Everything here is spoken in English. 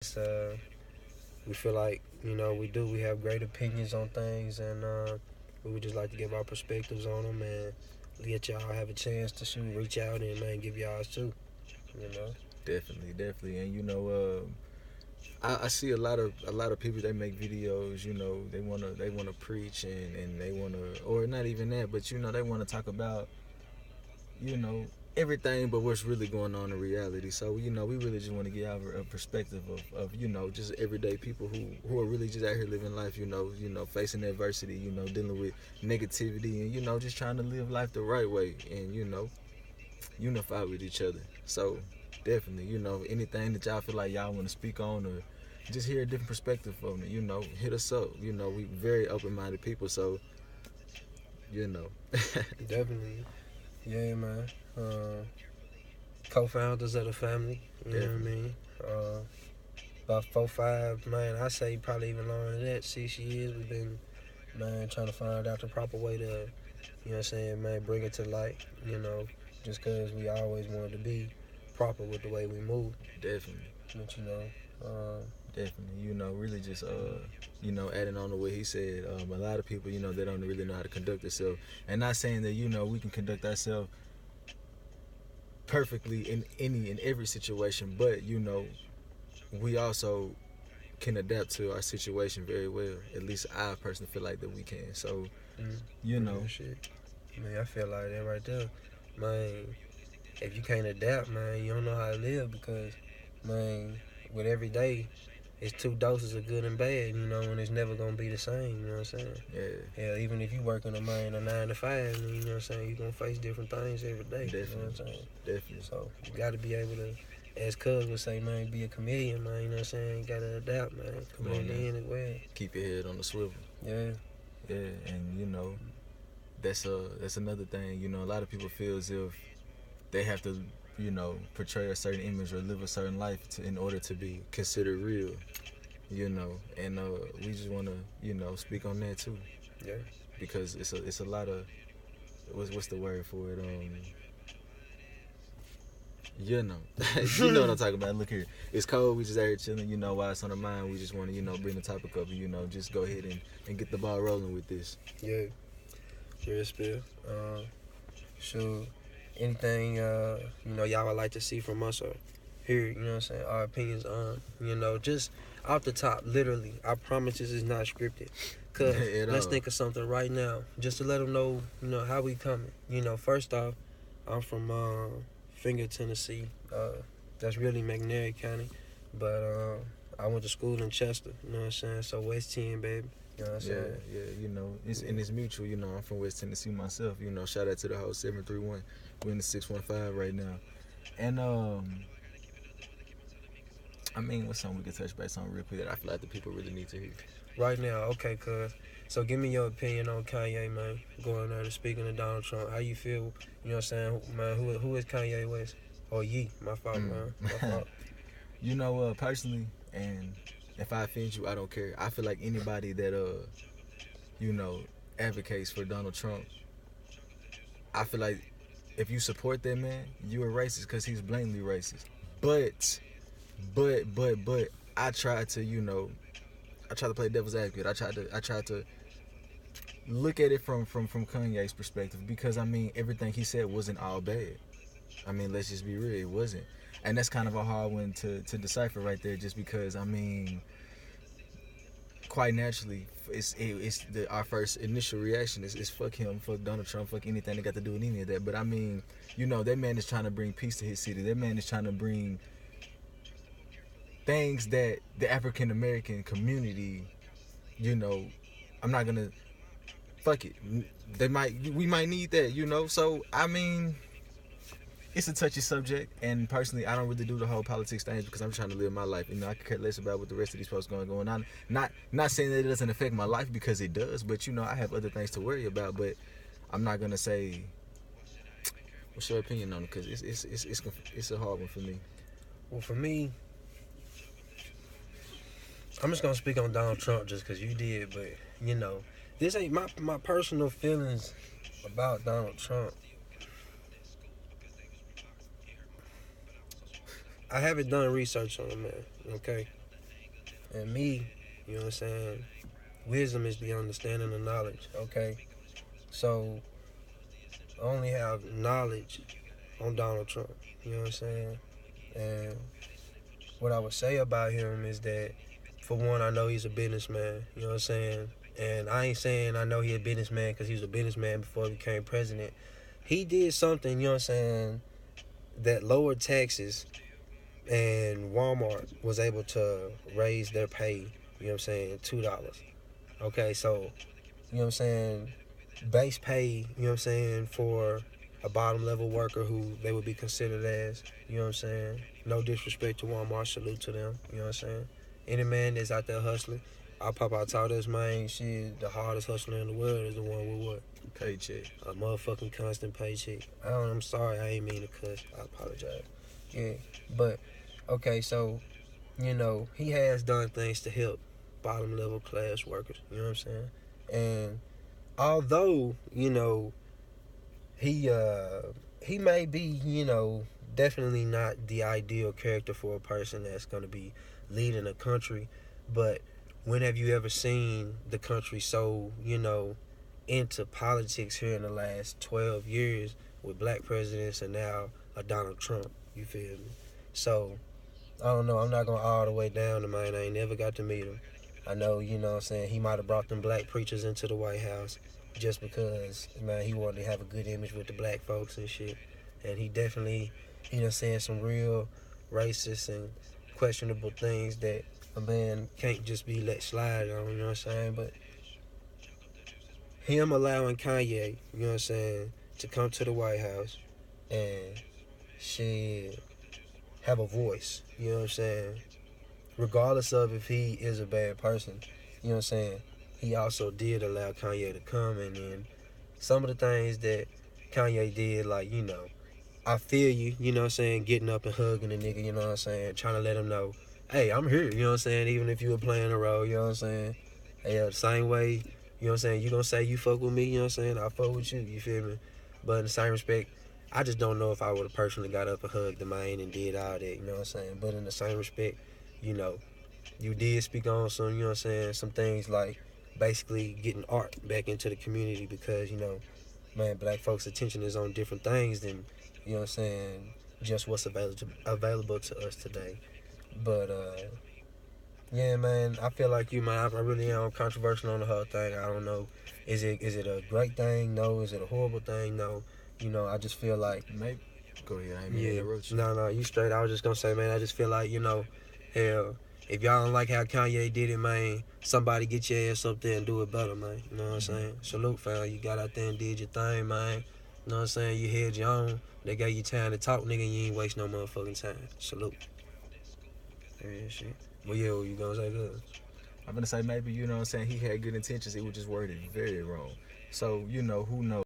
We feel like we have great opinions on things, and we would just like to give our perspectives on them and let y'all have a chance to reach out and man give y'all too. You know. Definitely, definitely, and I see a lot of people. They make videos. They wanna preach and they wanna, or not even that, but they wanna talk about you know everything but what's really going on in reality. So we really just want to get our a perspective of just everyday people who are really just out here living life. Facing adversity. Dealing with negativity and just trying to live life the right way and unify with each other. So definitely, anything that y'all feel like y'all want to speak on or just hear a different perspective from it, hit us up. We very open minded people, so you know. Definitely. Yeah, man. Uh, Co-founders of the family. You know what I mean? About 4, 5, man. I say probably even longer than that. 6 years we've been, man, trying to find out the proper way to, you know what I'm saying, man, bring it to light. Just because we always wanted to be proper with the way we move. Definitely. But Definitely, really just adding on to what he said. A lot of people, they don't really know how to conduct themselves, and not saying that we can conduct ourselves perfectly in any and every situation, but we also can adapt to our situation very well. At least I personally feel like that we can. So, shit. Man, I feel like that right there. Man, if you can't adapt, man, you don't know how to live because, man, with every day, it's 2 doses of good and bad, and it's never gonna be the same, you know what I'm saying? Yeah. Hell, even if you working a 9 to 5, you know what I'm saying, you're gonna face different things every day. Definitely. You know what I'm saying? Definitely. So you gotta be able to, as Cuz would say, man, be a comedian, man, you know what I'm saying? You gotta adapt, man. Come on in as well. Keep your head on the swivel. Yeah. Yeah, and that's another thing. A lot of people feel as if they have to, portray a certain image or live a certain life in order to be considered real. And we just want to, speak on that too. Yeah. Because it's a lot of what's the word for it? You know, you know what I'm talking about. Look here, it's cold. We just out here chilling. While it's on our mind, we just want to, bring the topic up and just go ahead and get the ball rolling with this. Yeah. Real spill. Sure. Anything y'all would like to see from us or hear, you know what I'm saying, our opinions on, just off the top, literally. I promise this is not scripted. Cause let's think of something right now, just to let them know, how we coming. First off, I'm from Finger, Tennessee. That's really McNair County, but I went to school in Chester. You know what I'm saying? So West 10, baby. You know what I'm saying? Yeah. And it's mutual. I'm from West Tennessee myself. Shout out to the whole 731. We're in the 615 right now, and I mean, what's something we can touch base on real quick that I feel like the people really need to hear? Right now, okay, cuz. So give me your opinion on Kanye, man. Going there to speaking to Donald Trump. How you feel, you know what I'm saying, man, who is Kanye West? Or Ye, my fault, man. My fault. Personally, and if I offend you, I don't care. I feel like anybody that, advocates for Donald Trump, I feel like if you support that man, you are racist because he's blatantly racist. But, I try to, play devil's advocate. I tried to look at it from Kanye's perspective because I mean everything he said wasn't all bad. I mean, let's just be real, it wasn't, and that's kind of a hard one to decipher right there. Just because I mean, quite naturally, our first initial reaction is fuck him, fuck Donald Trump, fuck anything that got to do with any of that. But I mean, that man is trying to bring peace to his city. That man is trying to bring things that the African American community, I'm not gonna fuck it. We might need that, So I mean, it's a touchy subject, and personally, I don't really do the whole politics thing because I'm trying to live my life. I could care less about what the rest of these folks going on. Not saying that it doesn't affect my life because it does, but I have other things to worry about. But I'm not gonna say. What's your opinion on it? Because it's a hard one for me. Well, for me, I'm just gonna speak on Donald Trump just because you did, but this ain't my personal feelings about Donald Trump. I haven't done research on him, man. Okay, And me, you know what I'm saying? Wisdom is the understanding of knowledge, okay? So I only have knowledge on Donald Trump, you know what I'm saying? And what I would say about him is that, for one, I know he's a businessman, you know what I'm saying? And I ain't saying I know he a businessman because he was a businessman before he became president. He did something, you know what I'm saying, that lowered taxes, and Walmart was able to raise their pay, you know what I'm saying, $2. Okay, so, you know what I'm saying, base pay, you know what I'm saying, for a bottom level worker who they would be considered as, you know what I'm saying, no disrespect to Walmart, salute to them, you know what I'm saying. Any man that's out there hustling, I pop out taught us, man, shit, the hardest hustler in the world is the one with what? Paycheck. A motherfucking constant paycheck. I'm sorry, I ain't mean to cuss. I apologize. Yeah, but okay, so you know he has done things to help bottom level class workers. You know what I'm saying? And although you know he may be definitely not the ideal character for a person that's going to be leading a country, but when have you ever seen the country so into politics here in the last 12 years with black presidents and now a Donald Trump? You feel me? So I don't know. I'm not going all the way down to mine. I ain't never got to meet him. I know, what I'm saying, he might have brought them black preachers into the White House just because, man, he wanted to have a good image with the black folks and shit. And he definitely, saying some real racist and questionable things that a man can't just be let slide on, you know what I'm saying? But him allowing Kanye, you know what I'm saying, to come to the White House and shit, have a voice, you know what I'm saying? Regardless of if he is a bad person, you know what I'm saying? He also did allow Kanye to come, and then some of the things that Kanye did, like, I feel you, you know what I'm saying, getting up and hugging a nigga, you know what I'm saying, trying to let him know, hey, I'm here, you know what I'm saying, even if you were playing a role, you know what I'm saying? Hey, the same way, you know what I'm saying, you gonna say you fuck with me, you know what I'm saying, I fuck with you feel me? But in the same respect, I just don't know if I would have personally got up and hugged the man and did all that, you know what I'm saying? But in the same respect, you know, you did speak on some, you know what I'm saying, some things like basically getting art back into the community because, man, black folks' attention is on different things than, you know what I'm saying, just what's available to us today. But, yeah, man, I feel like you, man, I really am controversial on the whole thing. I don't know. Is it a great thing? No. Is it a horrible thing? No. I just feel like, Maybe. Go ahead. I ain't mean to yeah, interrupt you. no, you straight. I was just gonna say, man, I just feel like, hell, if y'all don't like how Kanye did it, man, somebody get your ass up there and do it better, man. You know what I'm saying? Salute, fam. You got out there and did your thing, man. You know what I'm saying? You had your own. They gave you time to talk, nigga, and you ain't waste no motherfucking time. Salute. Yeah, shit. Well, yeah, what you gonna say, good? I'm gonna say maybe, you know what I'm saying, he had good intentions, it was just worded very wrong. So, who knows?